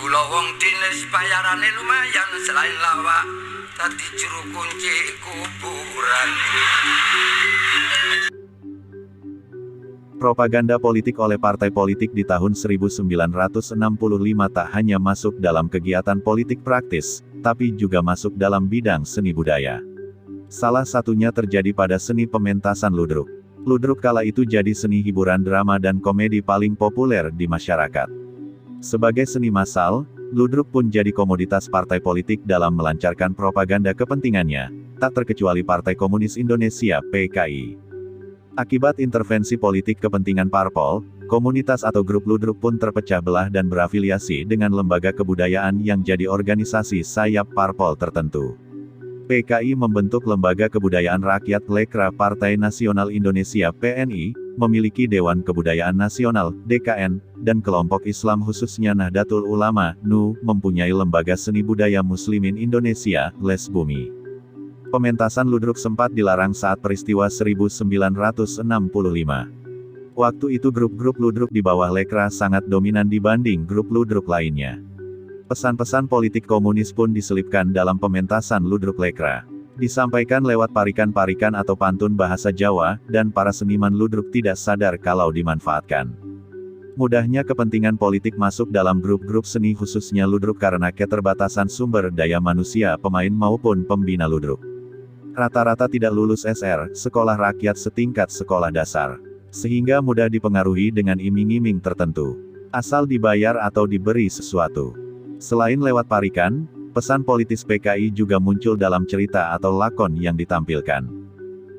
Kula wong dinis bayarane lumayan selain lawak dadi juru kunci kuburan. Propaganda politik oleh partai politik di tahun 1965 tak hanya masuk dalam kegiatan politik praktis, tapi juga masuk dalam bidang seni budaya. Salah satunya terjadi pada seni pementasan ludruk. Ludruk kala itu jadi seni hiburan drama dan komedi paling populer di masyarakat. Sebagai seni massal, ludruk pun jadi komoditas partai politik dalam melancarkan propaganda kepentingannya, tak terkecuali Partai Komunis Indonesia (PKI). Akibat intervensi politik kepentingan parpol, komunitas atau grup ludruk pun terpecah belah dan berafiliasi dengan lembaga kebudayaan yang jadi organisasi sayap parpol tertentu. PKI membentuk Lembaga Kebudayaan Rakyat Lekra Partai Nasional Indonesia (PNI), memiliki Dewan Kebudayaan Nasional (DKN), dan kelompok Islam khususnya Nahdlatul Ulama (NU) mempunyai Lembaga Seni Budaya Muslimin Indonesia (Lesbumi). Pementasan ludruk sempat dilarang saat peristiwa 1965. Waktu itu grup-grup ludruk di bawah Lekra sangat dominan dibanding grup ludruk lainnya. Pesan-pesan politik komunis pun diselipkan dalam pementasan ludruk Lekra. Disampaikan lewat parikan-parikan atau pantun bahasa Jawa, dan para seniman ludruk tidak sadar kalau dimanfaatkan. Mudahnya kepentingan politik masuk dalam grup-grup seni khususnya ludruk karena keterbatasan sumber daya manusia pemain maupun pembina ludruk. Rata-rata tidak lulus SR, sekolah rakyat setingkat sekolah dasar. Sehingga mudah dipengaruhi dengan iming-iming tertentu. Asal dibayar atau diberi sesuatu. Selain lewat parikan, pesan politis PKI juga muncul dalam cerita atau lakon yang ditampilkan.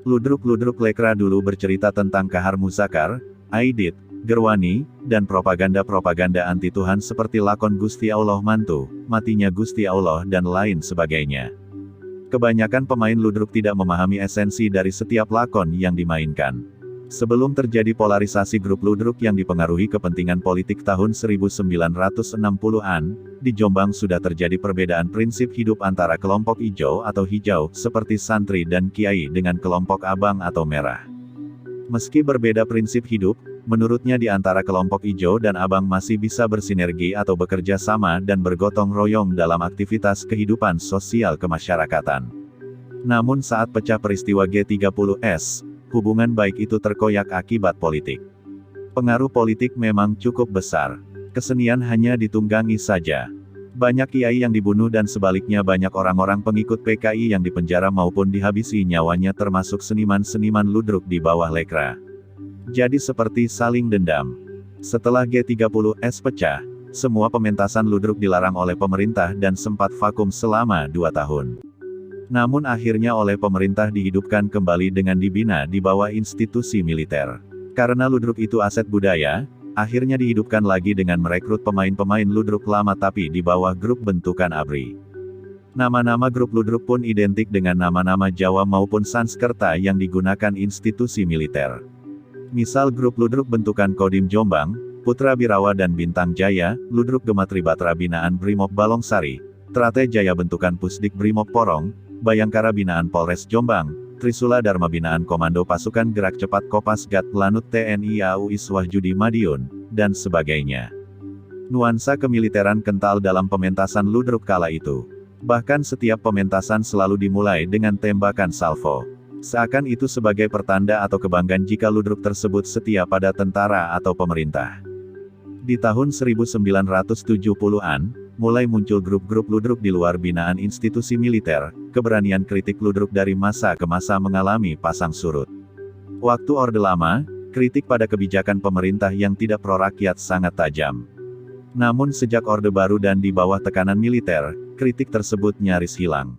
Ludruk-ludruk Lekra dulu bercerita tentang Kahar Muzakar, Aidit, Gerwani, dan propaganda-propaganda anti Tuhan seperti lakon Gusti Allah Mantu, Matinya Gusti Allah dan lain sebagainya. Kebanyakan pemain ludruk tidak memahami esensi dari setiap lakon yang dimainkan. Sebelum terjadi polarisasi grup ludruk yang dipengaruhi kepentingan politik tahun 1960-an, di Jombang sudah terjadi perbedaan prinsip hidup antara kelompok ijo atau hijau, seperti santri dan kiai dengan kelompok abang atau merah. Meski berbeda prinsip hidup, menurutnya di antara kelompok ijo dan abang masih bisa bersinergi atau bekerja sama dan bergotong royong dalam aktivitas kehidupan sosial kemasyarakatan. Namun saat pecah peristiwa G30S, hubungan baik itu terkoyak akibat politik. Pengaruh politik memang cukup besar. Kesenian hanya ditunggangi saja. Banyak kiai yang dibunuh dan sebaliknya banyak orang-orang pengikut PKI yang dipenjara maupun dihabisi nyawanya termasuk seniman-seniman ludruk di bawah Lekra. Jadi seperti saling dendam. Setelah G30S pecah, semua pementasan ludruk dilarang oleh pemerintah dan sempat vakum selama 2 tahun. Namun akhirnya oleh pemerintah dihidupkan kembali dengan dibina di bawah institusi militer. Karena ludruk itu aset budaya, akhirnya dihidupkan lagi dengan merekrut pemain-pemain ludruk lama tapi di bawah grup bentukan ABRI. Nama-nama grup ludruk pun identik dengan nama-nama Jawa maupun Sanskerta yang digunakan institusi militer. Misal grup ludruk bentukan Kodim Jombang, Putra Birawa dan Bintang Jaya, ludruk Gematri Batra binaan Brimob Balongsari, Trate Jaya bentukan Pusdik Brimob Porong, Bayangkara binaan Polres Jombang, Trisula Dharma binaan Komando Pasukan Gerak Cepat Kopasgat Lanut TNI AU Iswah-Judi Madiun, dan sebagainya. Nuansa kemiliteran kental dalam pementasan ludruk kala itu. Bahkan setiap pementasan selalu dimulai dengan tembakan salvo. Seakan itu sebagai pertanda atau kebanggaan jika ludruk tersebut setia pada tentara atau pemerintah. Di tahun 1970-an, mulai muncul grup-grup ludruk di luar binaan institusi militer, keberanian kritik ludruk dari masa ke masa mengalami pasang surut. Waktu Orde Lama, kritik pada kebijakan pemerintah yang tidak pro-rakyat sangat tajam. Namun sejak Orde Baru dan di bawah tekanan militer, kritik tersebut nyaris hilang.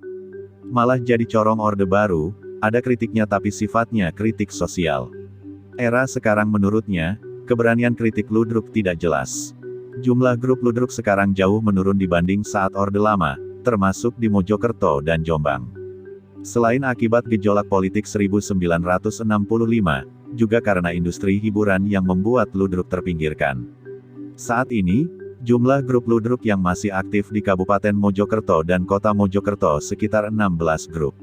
Malah jadi corong Orde Baru, ada kritiknya tapi sifatnya kritik sosial. Era sekarang menurutnya, keberanian kritik ludruk tidak jelas. Jumlah grup ludruk sekarang jauh menurun dibanding saat Orde Lama, termasuk di Mojokerto dan Jombang. Selain akibat gejolak politik 1965, juga karena industri hiburan yang membuat ludruk terpinggirkan. Saat ini, jumlah grup ludruk yang masih aktif di Kabupaten Mojokerto dan Kota Mojokerto sekitar 16 grup.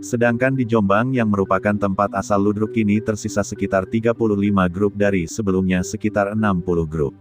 Sedangkan di Jombang yang merupakan tempat asal ludruk kini tersisa sekitar 35 grup dari sebelumnya sekitar 60 grup.